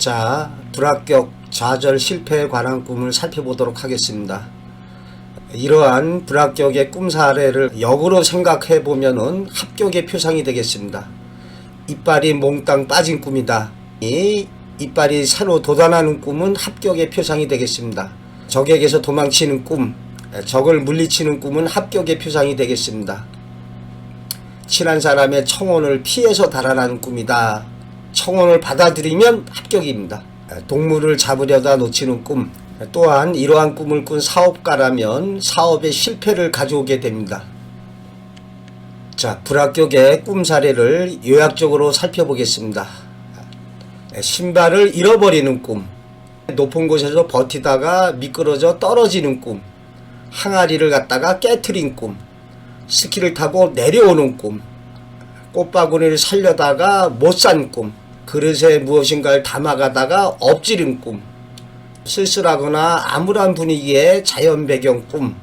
자, 불합격 좌절 실패에 관한 꿈을 살펴보도록 하겠습니다. 이러한 불합격의 꿈 사례를 역으로 생각해 보면은 합격의 표상이 되겠습니다. 이빨이 몽땅 빠진 꿈이다. 이 이빨이 새로 돋아나는 꿈은 합격의 표상이 되겠습니다. 적에게서 도망치는 꿈, 적을 물리치는 꿈은 합격의 표상이 되겠습니다. 친한 사람의 청혼을 피해서 달아나는 꿈이다. 청혼을 받아들이면 합격입니다. 동물을 잡으려다 놓치는 꿈, 또한 이러한 꿈을 꾼 사업가라면 사업의 실패를 가져오게 됩니다. 자, 불합격의 꿈 사례를 요약적으로 살펴보겠습니다. 신발을 잃어버리는 꿈, 높은 곳에서 버티다가 미끄러져 떨어지는 꿈, 항아리를 갖다가 깨트린 꿈, 스키를 타고 내려오는 꿈, 꽃바구니를 살려다가 못 산 꿈, 그릇에 무엇인가를 담아가다가 엎지른 꿈, 쓸쓸하거나 암울한 분위기의 자연 배경 꿈.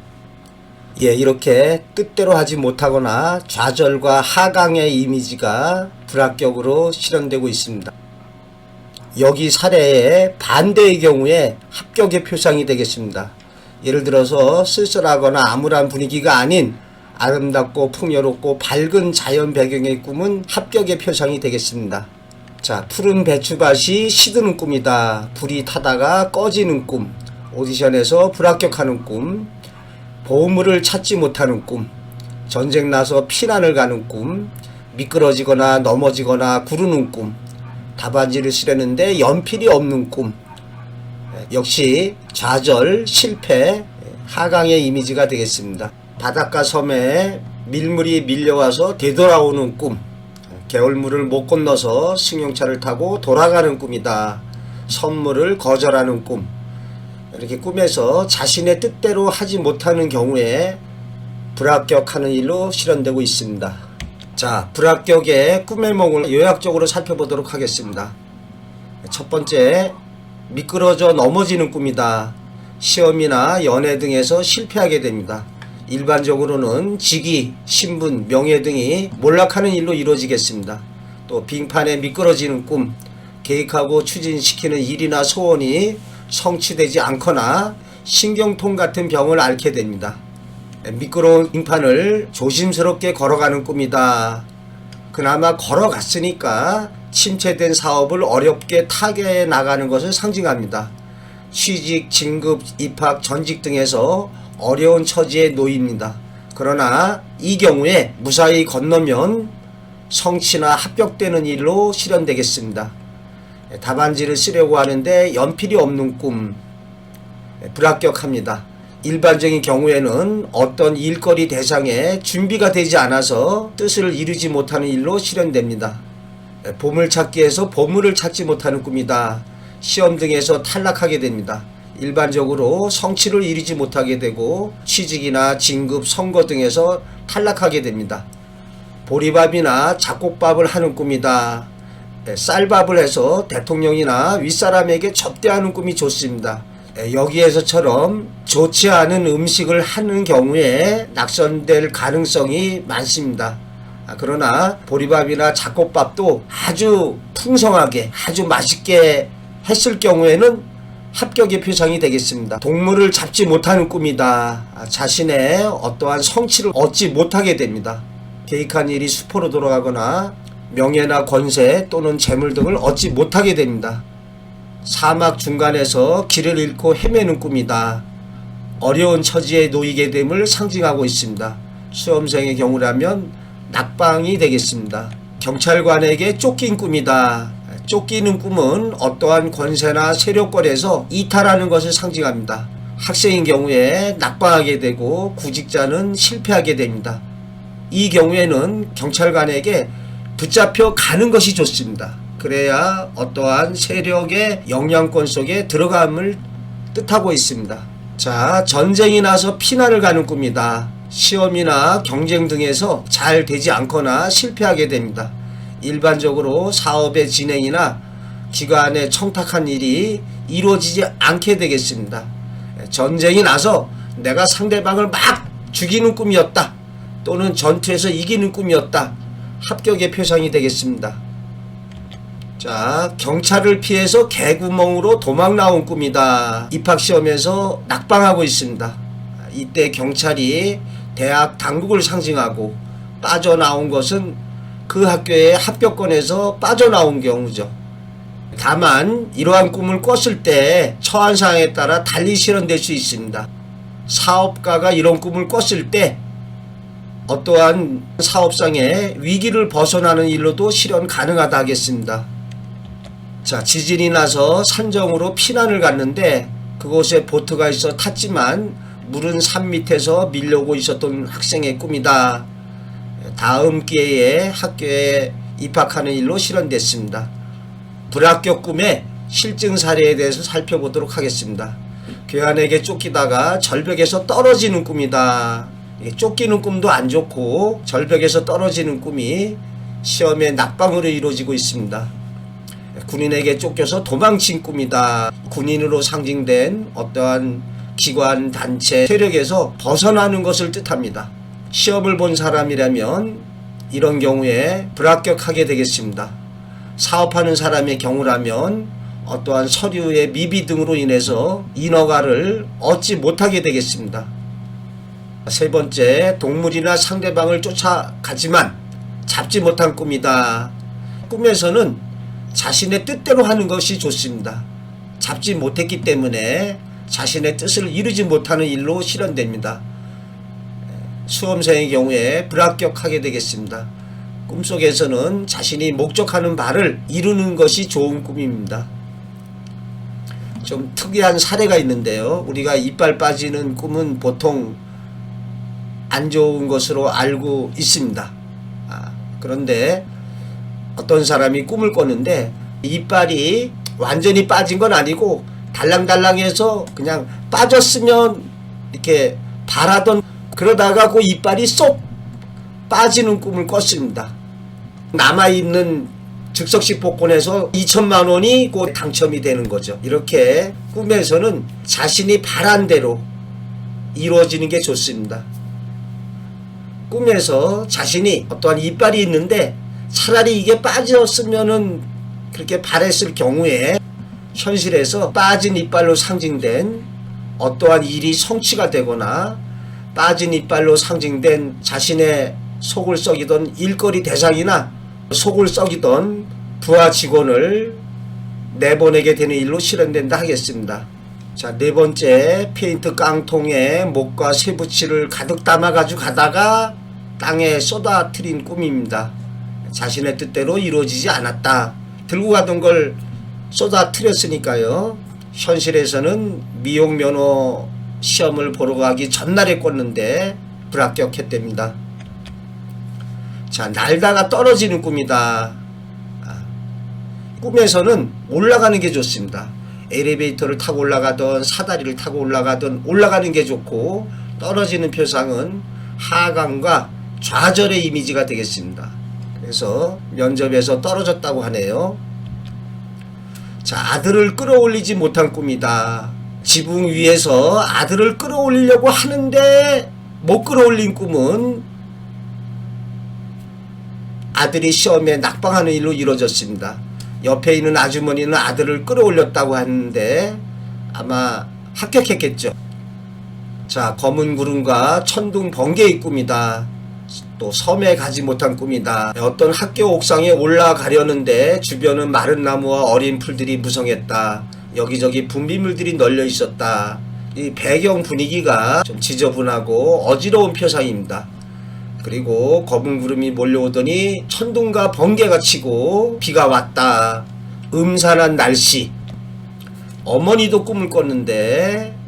이렇게 뜻대로 하지 못하거나 좌절과 하강의 이미지가 불합격으로 실현되고 있습니다. 여기 사례의 반대의 경우에 합격의 표상이 되겠습니다. 예를 들어서 쓸쓸하거나 암울한 분위기가 아닌 아름답고 풍요롭고 밝은 자연 배경의 꿈은 합격의 표상이 되겠습니다. 자, 푸른 배추밭이 시드는 꿈이다. 불이 타다가 꺼지는 꿈, 오디션에서 불합격하는 꿈, 보물을 찾지 못하는 꿈, 전쟁 나서 피난을 가는 꿈, 미끄러지거나 넘어지거나 구르는 꿈, 답안지를 쓰려는데 연필이 없는 꿈. 역시 좌절, 실패, 하강의 이미지가 되겠습니다. 바닷가 섬에 밀물이 밀려와서 되돌아오는 꿈, 개울물을 못 건너서 승용차를 타고 돌아가는 꿈이다. 선물을 거절하는 꿈. 이렇게 꿈에서 자신의 뜻대로 하지 못하는 경우에 불합격하는 일로 실현되고 있습니다. 자, 불합격의 꿈의 몽을 요약적으로 살펴보도록 하겠습니다. 첫 번째, 미끄러져 넘어지는 꿈이다. 시험이나 연애 등에서 실패하게 됩니다. 일반적으로는 직위, 신분, 명예 등이 몰락하는 일로 이루어지겠습니다. 또 빙판에 미끄러지는 꿈, 계획하고 추진시키는 일이나 소원이 성취되지 않거나 신경통 같은 병을 앓게 됩니다. 미끄러운 빙판을 조심스럽게 걸어가는 꿈이다. 그나마 걸어갔으니까 침체된 사업을 어렵게 타개해 나가는 것을 상징합니다. 취직, 진급, 입학, 전직 등에서 어려운 처지에 놓입니다. 그러나 이 경우에 무사히 건너면 성취나 합격되는 일로 실현되겠습니다. 답안지를 쓰려고 하는데 연필이 없는 꿈, 불합격합니다. 일반적인 경우에는 어떤 일거리 대상에 준비가 되지 않아서 뜻을 이루지 못하는 일로 실현됩니다. 보물찾기에서 보물을 찾지 못하는 꿈이다. 시험 등에서 탈락하게 됩니다. 일반적으로 성취를 이루지 못하게 되고 취직이나 진급, 선거 등에서 탈락하게 됩니다. 보리밥이나 잡곡밥을 하는 꿈이다. 쌀밥을 해서 대통령이나 윗사람에게 접대하는 꿈이 좋습니다. 여기에서처럼 좋지 않은 음식을 하는 경우에 낙선될 가능성이 많습니다. 그러나 보리밥이나 잡곡밥도 아주 풍성하게 아주 맛있게 했을 경우에는 합격의 표상이 되겠습니다. 동물을 잡지 못하는 꿈이다. 자신의 어떠한 성취를 얻지 못하게 됩니다. 계획한 일이 수포로 돌아가거나 명예나 권세 또는 재물 등을 얻지 못하게 됩니다. 사막 중간에서 길을 잃고 헤매는 꿈이다. 어려운 처지에 놓이게 됨을 상징하고 있습니다. 수험생의 경우라면 낙방이 되겠습니다. 경찰관에게 쫓긴 꿈이다. 쫓기는 꿈은 어떠한 권세나 세력권에서 이탈하는 것을 상징합니다. 학생인 경우에 낙방하게 되고 구직자는 실패하게 됩니다. 이 경우에는 경찰관에게 붙잡혀 가는 것이 좋습니다. 그래야 어떠한 세력의 영향권 속에 들어감을 뜻하고 있습니다. 자, 전쟁이 나서 피난을 가는 꿈이다. 시험이나 경쟁 등에서 잘 되지 않거나 실패하게 됩니다. 일반적으로 사업의 진행이나 기관에 청탁한 일이 이루어지지 않게 되겠습니다. 전쟁이 나서 내가 상대방을 막 죽이는 꿈이었다. 또는 전투에서 이기는 꿈이었다. 합격의 표상이 되겠습니다. 자, 경찰을 피해서 개구멍으로 도망 나온 꿈이다. 입학시험에서 낙방하고 있습니다. 이때 경찰이 대학 당국을 상징하고 빠져나온 것은 그 학교의 합격권에서 빠져나온 경우죠. 다만 이러한 꿈을 꿨을 때 처한 상황에 따라 달리 실현될 수 있습니다. 사업가가 이런 꿈을 꿨을 때 어떠한 사업상의 위기를 벗어나는 일로도 실현 가능하다 하겠습니다. 자, 지진이 나서 산정으로 피난을 갔는데 그곳에 보트가 있어 탔지만 물은 산 밑에서 밀려오고 있었던 학생의 꿈이다. 다음 기회에 학교에 입학하는 일로 실현됐습니다. 불합격 꿈의 실증 사례에 대해서 살펴보도록 하겠습니다. 교환에게 쫓기다가 절벽에서 떨어지는 꿈이다. 쫓기는 꿈도 안 좋고 절벽에서 떨어지는 꿈이 시험에 낙방으로 이루어지고 있습니다. 군인에게 쫓겨서 도망친 꿈이다. 군인으로 상징된 어떠한 기관, 단체, 세력에서 벗어나는 것을 뜻합니다. 시험을 본 사람이라면 이런 경우에 불합격하게 되겠습니다. 사업하는 사람의 경우라면 어떠한 서류의 미비 등으로 인해서 인허가를 얻지 못하게 되겠습니다. 세 번째, 동물이나 상대방을 쫓아가지만 잡지 못한 꿈이다. 꿈에서는 자신의 뜻대로 하는 것이 좋습니다. 잡지 못했기 때문에 자신의 뜻을 이루지 못하는 일로 실현됩니다. 수험생의 경우에 불합격하게 되겠습니다. 꿈속에서는 자신이 목적하는 바를 이루는 것이 좋은 꿈입니다. 좀 특이한 사례가 있는데요. 우리가 이빨 빠지는 꿈은 보통 안 좋은 것으로 알고 있습니다. 그런데 어떤 사람이 꿈을 꿨는데 이빨이 완전히 빠진 건 아니고 달랑달랑해서 그냥 빠졌으면 이렇게 바라던, 그러다가 그 이빨이 쏙 빠지는 꿈을 꿨습니다. 남아있는 즉석식 복권에서 2천만 원이 곧 당첨이 되는 거죠. 이렇게 꿈에서는 자신이 바란 대로 이루어지는 게 좋습니다. 꿈에서 자신이 어떠한 이빨이 있는데 차라리 이게 빠졌으면은 그렇게 바랬을 경우에 현실에서 빠진 이빨로 상징된 어떠한 일이 성취가 되거나 빠진 이빨로 상징된 자신의 속을 썩이던 일거리 대상이나 속을 썩이던 부하 직원을 내보내게 되는 일로 실현된다 하겠습니다. 자, 네 번째, 페인트 깡통에 목과 쇠붙이를 가득 담아가지고 가다가 땅에 쏟아뜨린 꿈입니다. 자신의 뜻대로 이루어지지 않았다. 들고 가던 걸 쏟아뜨렸으니까요. 현실에서는 미용 면허 시험을 보러 가기 전날에 꿨는데 불합격했답니다. 자, 날다가 떨어지는 꿈이다. 꿈에서는 올라가는 게 좋습니다. 엘리베이터를 타고 올라가던 사다리를 타고 올라가던 올라가는 게 좋고, 떨어지는 표상은 하강과 좌절의 이미지가 되겠습니다. 그래서 면접에서 떨어졌다고 하네요. 자, 아들을 끌어올리지 못한 꿈이다. 지붕 위에서 아들을 끌어올리려고 하는데 못 끌어올린 꿈은 아들이 시험에 낙방하는 일로 이루어졌습니다. 옆에 있는 아주머니는 아들을 끌어올렸다고 하는데 아마 합격했겠죠. 자, 검은 구름과 천둥 번개의 꿈이다. 또 섬에 가지 못한 꿈이다. 어떤 학교 옥상에 올라가려는데 주변은 마른 나무와 어린 풀들이 무성했다. 여기저기 분비물들이 널려 있었다. 이 배경 분위기가 좀 지저분하고 어지러운 표상입니다. 그리고 검은 구름이 몰려오더니 천둥과 번개가 치고 비가 왔다. 음산한 날씨. 어머니도 꿈을 꿨는데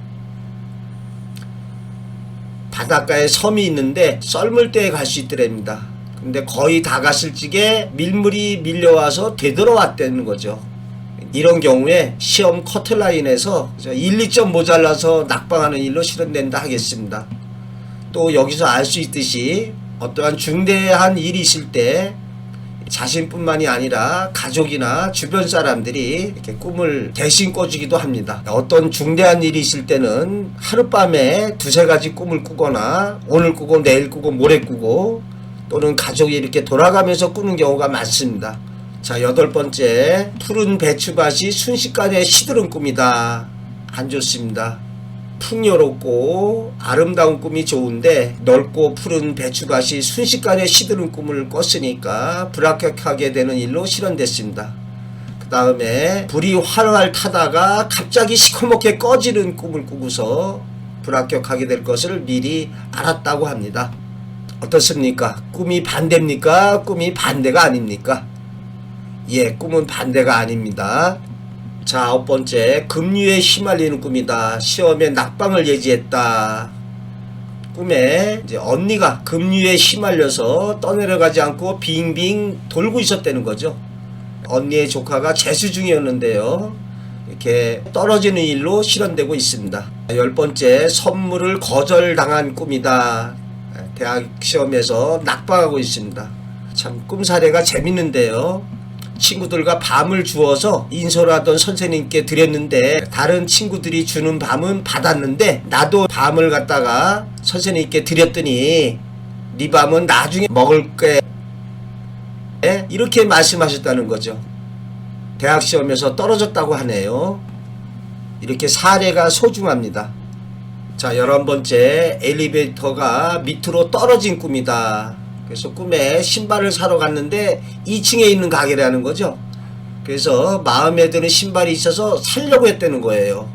바닷가에 섬이 있는데 썰물 때에 갈 수 있더랍니다. 근데 거의 다 갔을 적에 밀물이 밀려와서 되돌아왔다는 거죠. 이런 경우에 시험 커트라인에서 1, 2점 모자라서 낙방하는 일로 실현된다 하겠습니다. 또 여기서 알 수 있듯이 어떠한 중대한 일이 있을 때 자신뿐만이 아니라 가족이나 주변 사람들이 이렇게 꿈을 대신 꿔주기도 합니다. 어떤 중대한 일이 있을 때는 하룻밤에 두세 가지 꿈을 꾸거나 오늘 꾸고 내일 꾸고 모레 꾸고 또는 가족이 이렇게 돌아가면서 꾸는 경우가 많습니다. 자, 8번째, 푸른 배추밭이 순식간에 시드는 꿈이다. 안 좋습니다. 풍요롭고 아름다운 꿈이 좋은데 넓고 푸른 배추밭이 순식간에 시드는 꿈을 꿨으니까 불합격하게 되는 일로 실현됐습니다. 그 다음에 불이 활활 타다가 갑자기 시커멓게 꺼지는 꿈을 꾸고서 불합격하게 될 것을 미리 알았다고 합니다. 어떻습니까? 꿈이 반대입니까? 꿈이 반대가 아닙니까? 예, 꿈은 반대가 아닙니다. 자, 9번째, 급류에 휘말리는 꿈이다. 시험에 낙방을 예지했다. 꿈에 이제 언니가 급류에 휘말려서 떠내려가지 않고 빙빙 돌고 있었다는 거죠. 언니의 조카가 재수 중이었는데요. 이렇게 떨어지는 일로 실현되고 있습니다. 10번째, 선물을 거절당한 꿈이다. 대학 시험에서 낙방하고 있습니다. 참 꿈 사례가 재밌는데요. 친구들과 밤을 주어서 인솔하던 선생님께 드렸는데 다른 친구들이 주는 밤은 받았는데 나도 밤을 갖다가 선생님께 드렸더니 네 밤은 나중에 먹을게 이렇게 말씀하셨다는 거죠. 대학 시험에서 떨어졌다고 하네요. 이렇게 사례가 소중합니다. 자, 11번째, 엘리베이터가 밑으로 떨어진 꿈이다. 그래서 꿈에 신발을 사러 갔는데 2층에 있는 가게라는 거죠. 그래서 마음에 드는 신발이 있어서 사려고 했다는 거예요.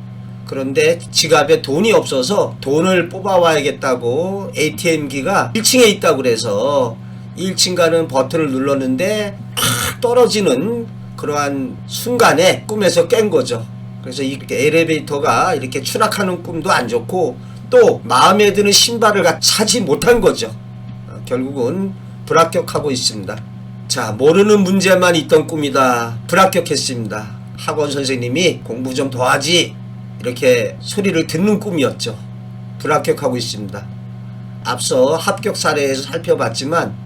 그런데 지갑에 돈이 없어서 돈을 뽑아와야겠다고 ATM기가 1층에 있다고 그래서 1층 가는 버튼을 눌렀는데 탁 떨어지는 그러한 순간에 꿈에서 깬 거죠. 그래서 이렇게 엘리베이터가 이렇게 추락하는 꿈도 안 좋고 또 마음에 드는 신발을 사지 못한 거죠. 결국은 불합격하고 있습니다. 자, 모르는 문제만 있던 꿈이다. 불합격했습니다. 학원 선생님이 공부 좀 더 하지 이렇게 소리를 듣는 꿈이었죠. 불합격하고 있습니다. 앞서 합격 사례에서 살펴봤지만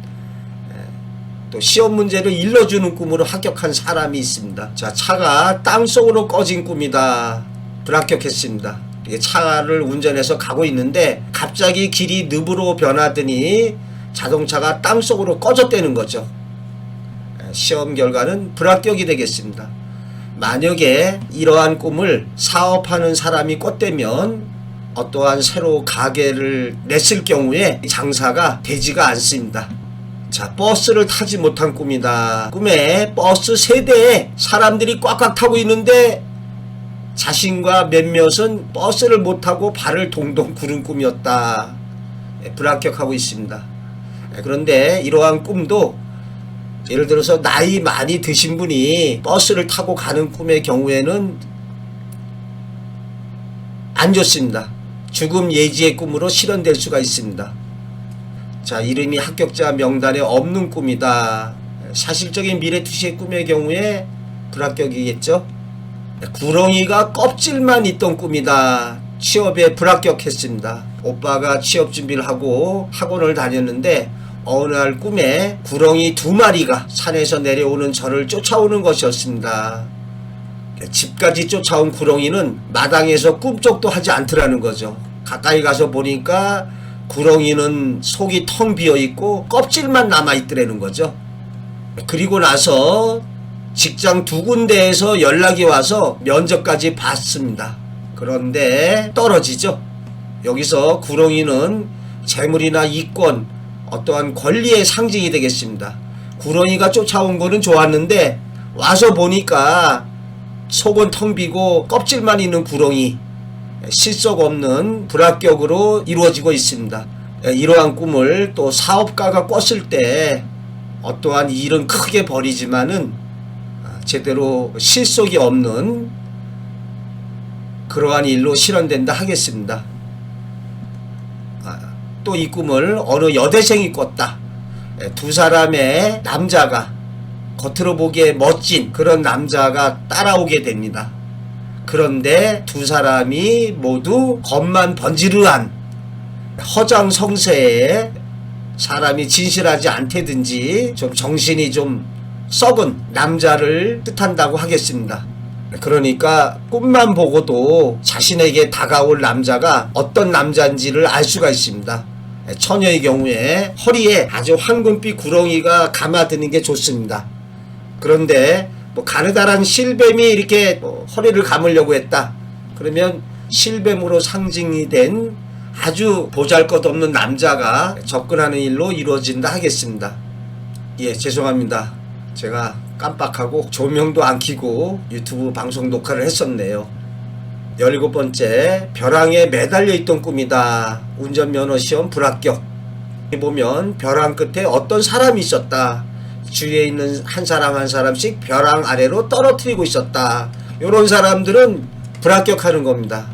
또 시험 문제를 일러주는 꿈으로 합격한 사람이 있습니다. 자, 차가 땅속으로 꺼진 꿈이다. 불합격했습니다. 이게 차를 운전해서 가고 있는데 갑자기 길이 늪으로 변하더니 자동차가 땅속으로 꺼졌다는 거죠. 시험 결과는 불합격이 되겠습니다. 만약에 이러한 꿈을 사업하는 사람이 꿨다면 어떠한 새로 가게를 냈을 경우에 장사가 되지가 않습니다. 자, 버스를 타지 못한 꿈이다. 꿈에 버스 세대에 사람들이 꽉꽉 타고 있는데 자신과 몇몇은 버스를 못 타고 발을 동동 구른 꿈이었다. 불합격하고 있습니다. 그런데 이러한 꿈도 예를 들어서 나이 많이 드신 분이 버스를 타고 가는 꿈의 경우에는 안 좋습니다. 죽음 예지의 꿈으로 실현될 수가 있습니다. 자, 이름이 합격자 명단에 없는 꿈이다. 사실적인 미래투시의 꿈의 경우에 불합격이겠죠. 구렁이가 껍질만 있던 꿈이다. 취업에 불합격했습니다. 오빠가 취업 준비를 하고 학원을 다녔는데 어느 날 꿈에 구렁이 2마리가 산에서 내려오는 저를 쫓아오는 것이었습니다. 집까지 쫓아온 구렁이는 마당에서 꿈쩍도 하지 않더라는 거죠. 가까이 가서 보니까 구렁이는 속이 텅 비어있고 껍질만 남아있더라는 거죠. 그리고 나서 직장 2군데에서 연락이 와서 면접까지 봤습니다. 그런데 떨어지죠. 여기서 구렁이는 재물이나 이권, 어떠한 권리의 상징이 되겠습니다. 구렁이가 쫓아온 거는 좋았는데 와서 보니까 속은 텅 비고 껍질만 있는 구렁이, 실속 없는 불합격으로 이루어지고 있습니다. 이러한 꿈을 또 사업가가 꿨을 때 어떠한 일은 크게 벌이지만은 제대로 실속이 없는 그러한 일로 실현된다 하겠습니다. 또 이 꿈을 어느 여대생이 꿨다. 2사람의 남자가 겉으로 보기에 멋진 그런 남자가 따라오게 됩니다. 그런데 2사람이 모두 겉만 번지르한 허장성세에 사람이 진실하지 않다든지 좀 정신이 좀 썩은 남자를 뜻한다고 하겠습니다. 그러니까 꿈만 보고도 자신에게 다가올 남자가 어떤 남자인지를 알 수가 있습니다. 처녀의 경우에 허리에 아주 황금빛 구렁이가 감아드는 게 좋습니다. 그런데 뭐 가느다란 실뱀이 이렇게 허리를 감으려고 했다. 그러면 실뱀으로 상징이 된 아주 보잘것없는 남자가 접근하는 일로 이루어진다 하겠습니다. 예, 죄송합니다. 제가 깜빡하고 조명도 안 켜고 유튜브 방송 녹화를 했었네요. 17번째, 벼랑에 매달려 있던 꿈이다. 운전면허 시험 불합격. 보면 벼랑 끝에 어떤 사람이 있었다. 주위에 있는 한 사람 한 사람씩 벼랑 아래로 떨어뜨리고 있었다. 이런 사람들은 불합격하는 겁니다.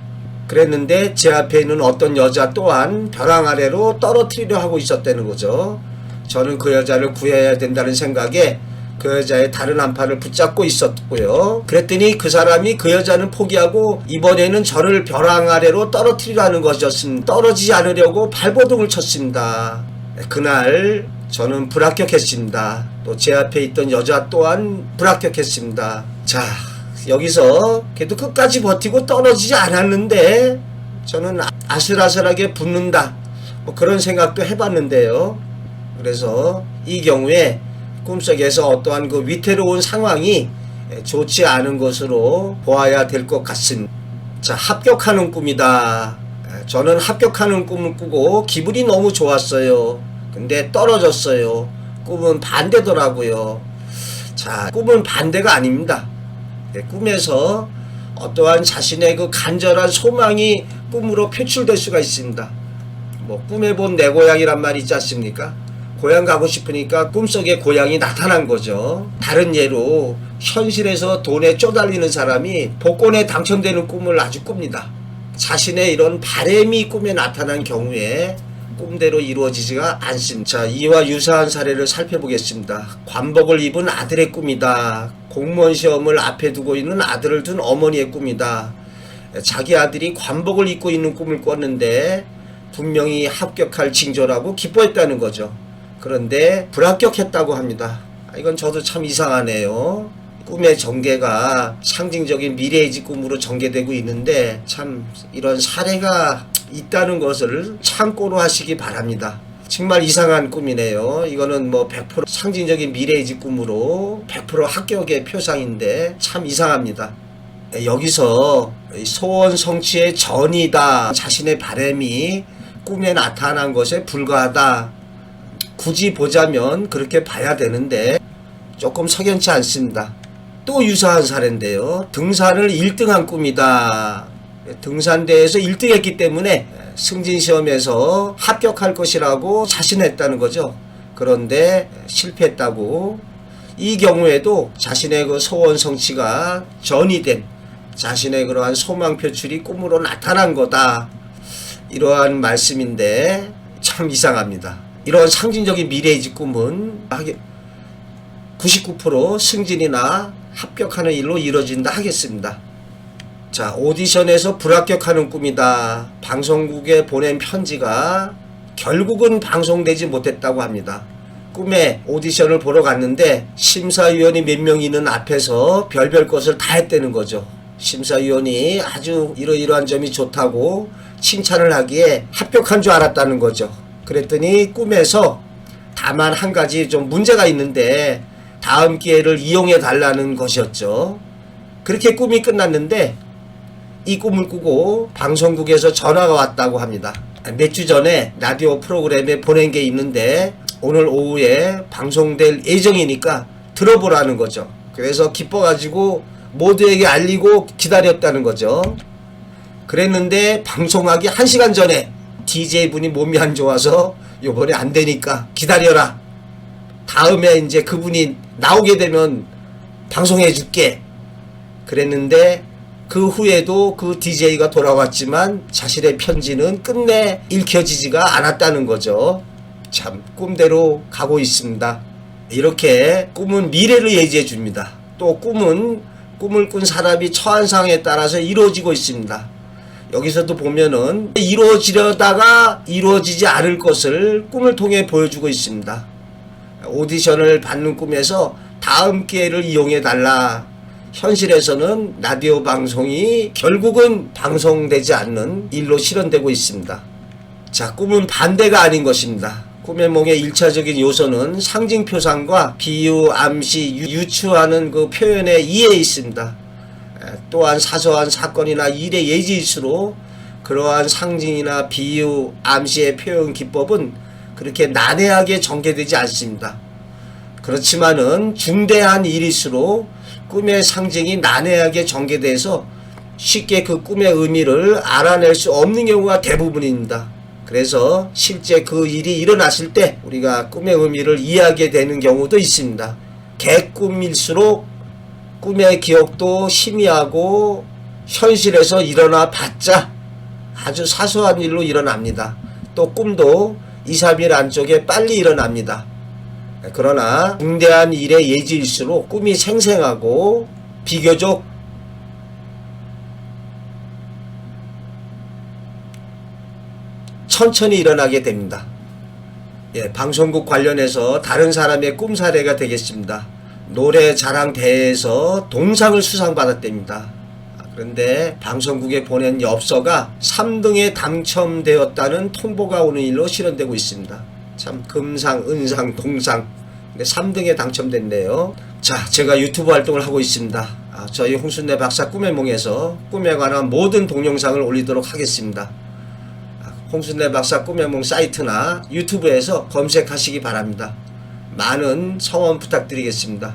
그랬는데 제 앞에 있는 어떤 여자 또한 벼랑 아래로 떨어뜨리려 하고 있었다는 거죠. 저는 그 여자를 구해야 된다는 생각에 그 여자의 다른 한 팔을 붙잡고 있었고요. 그랬더니 그 사람이 그 여자는 포기하고 이번에는 저를 벼랑 아래로 떨어뜨리려 하는 것이었습니다. 떨어지지 않으려고 발버둥을 쳤습니다. 그날 저는 불합격했습니다. 또 제 앞에 있던 여자 또한 불합격했습니다. 자, 여기서 그래도 끝까지 버티고 떨어지지 않았는데 저는 아슬아슬하게 붙는다. 뭐 그런 생각도 해봤는데요. 그래서 이 경우에 꿈속에서 어떠한 그 위태로운 상황이 좋지 않은 것으로 보아야 될 것 같습니다. 자, 합격하는 꿈이다. 저는 합격하는 꿈을 꾸고 기분이 너무 좋았어요. 근데 떨어졌어요. 꿈은 반대더라고요. 자, 꿈은 반대가 아닙니다. 꿈에서 어떠한 자신의 그 간절한 소망이 꿈으로 표출될 수가 있습니다. 뭐 꿈에 본 내 고향이란 말이 있지 않습니까? 고향 가고 싶으니까 꿈속에 고향이 나타난 거죠. 다른 예로 현실에서 돈에 쪼달리는 사람이 복권에 당첨되는 꿈을 아주 꿉니다. 자신의 이런 바램이 꿈에 나타난 경우에 꿈대로 이루어지지가 않습니다. 자, 이와 유사한 사례를 살펴보겠습니다. 관복을 입은 아들의 꿈이다. 공무원 시험을 앞에 두고 있는 아들을 둔 어머니의 꿈이다. 자기 아들이 관복을 입고 있는 꿈을 꿨는데 분명히 합격할 징조라고 기뻐했다는 거죠. 그런데 불합격했다고 합니다. 이건 저도 참 이상하네요. 꿈의 전개가 상징적인 미래의 집 꿈으로 전개되고 있는데 참 이런 사례가 있다는 것을 참고로 하시기 바랍니다. 정말 이상한 꿈이네요. 이거는 뭐 100% 상징적인 미래의 집 꿈으로 100% 합격의 표상인데 참 이상합니다. 여기서 소원 성취의 전이다. 자신의 바람이 꿈에 나타난 것에 불과하다. 굳이 보자면 그렇게 봐야 되는데 조금 석연치 않습니다. 또 유사한 사례인데요. 등산을 1등한 꿈이다. 등산대회에서 1등했기 때문에 승진시험에서 합격할 것이라고 자신했다는 거죠. 그런데 실패했다고. 이 경우에도 자신의 그 소원 성취가 전이된 자신의 그러한 소망 표출이 꿈으로 나타난 거다. 이러한 말씀인데 참 이상합니다. 이런 상징적인 미래의 집 꿈은 99% 승진이나 합격하는 일로 이루어진다 하겠습니다. 자, 오디션에서 불합격하는 꿈이다. 방송국에 보낸 편지가 결국은 방송되지 못했다고 합니다. 꿈에 오디션을 보러 갔는데 심사위원이 몇 명 있는 앞에서 별별 것을 다 했다는 거죠. 심사위원이 아주 이러이러한 점이 좋다고 칭찬을 하기에 합격한 줄 알았다는 거죠. 그랬더니 꿈에서 다만 한 가지 좀 문제가 있는데 다음 기회를 이용해 달라는 것이었죠. 그렇게 꿈이 끝났는데 이 꿈을 꾸고 방송국에서 전화가 왔다고 합니다. 몇 주 전에 라디오 프로그램에 보낸 게 있는데 오늘 오후에 방송될 예정이니까 들어보라는 거죠. 그래서 기뻐가지고 모두에게 알리고 기다렸다는 거죠. 그랬는데 방송하기 1시간 전에 DJ분이 몸이 안 좋아서 요번에 안 되니까 기다려라. 다음에 이제 그분이 나오게 되면 방송해 줄게. 그랬는데 그 후에도 그 DJ가 돌아왔지만 자신의 편지는 끝내 읽혀지지가 않았다는 거죠. 참 꿈대로 가고 있습니다. 이렇게 꿈은 미래를 예지해 줍니다. 또 꿈은 꿈을 꾼 사람이 처한 상황에 따라서 이루어지고 있습니다. 여기서도 보면은 이루어지려다가 이루어지지 않을 것을 꿈을 통해 보여주고 있습니다. 오디션을 받는 꿈에서 다음 기회를 이용해 달라. 현실에서는 라디오 방송이 결국은 방송되지 않는 일로 실현되고 있습니다. 자, 꿈은 반대가 아닌 것입니다. 꿈의 몽의 1차적인 요소는 상징표상과 비유, 암시, 유추하는 그 표현의 이해에 있습니다. 또한 사소한 사건이나 일의 예지일수록 그러한 상징이나 비유, 암시의 표현 기법은 그렇게 난해하게 전개되지 않습니다. 그렇지만은 중대한 일일수록 꿈의 상징이 난해하게 전개돼서 쉽게 그 꿈의 의미를 알아낼 수 없는 경우가 대부분입니다. 그래서 실제 그 일이 일어났을 때 우리가 꿈의 의미를 이해하게 되는 경우도 있습니다. 개꿈일수록 꿈의 기억도 희미하고 현실에서 일어나 봤자 아주 사소한 일로 일어납니다. 또 꿈도 2, 3일 안쪽에 빨리 일어납니다. 그러나 중대한 일의 예지일수록 꿈이 생생하고 비교적 천천히 일어나게 됩니다. 방송국 관련해서 다른 사람의 꿈 사례가 되겠습니다. 노래 자랑 대회에서 동상을 수상받았답니다. 그런데 방송국에 보낸 엽서가 3등에 당첨되었다는 통보가 오는 일로 실현되고 있습니다. 참 금상, 은상, 동상. 근데 3등에 당첨됐네요. 자, 제가 유튜브 활동을 하고 있습니다. 저희 홍순래 박사 꿈의 몽에서 꿈에 관한 모든 동영상을 올리도록 하겠습니다. 홍순래 박사 꿈의 몽 사이트나 유튜브에서 검색하시기 바랍니다. 많은 성원 부탁드리겠습니다.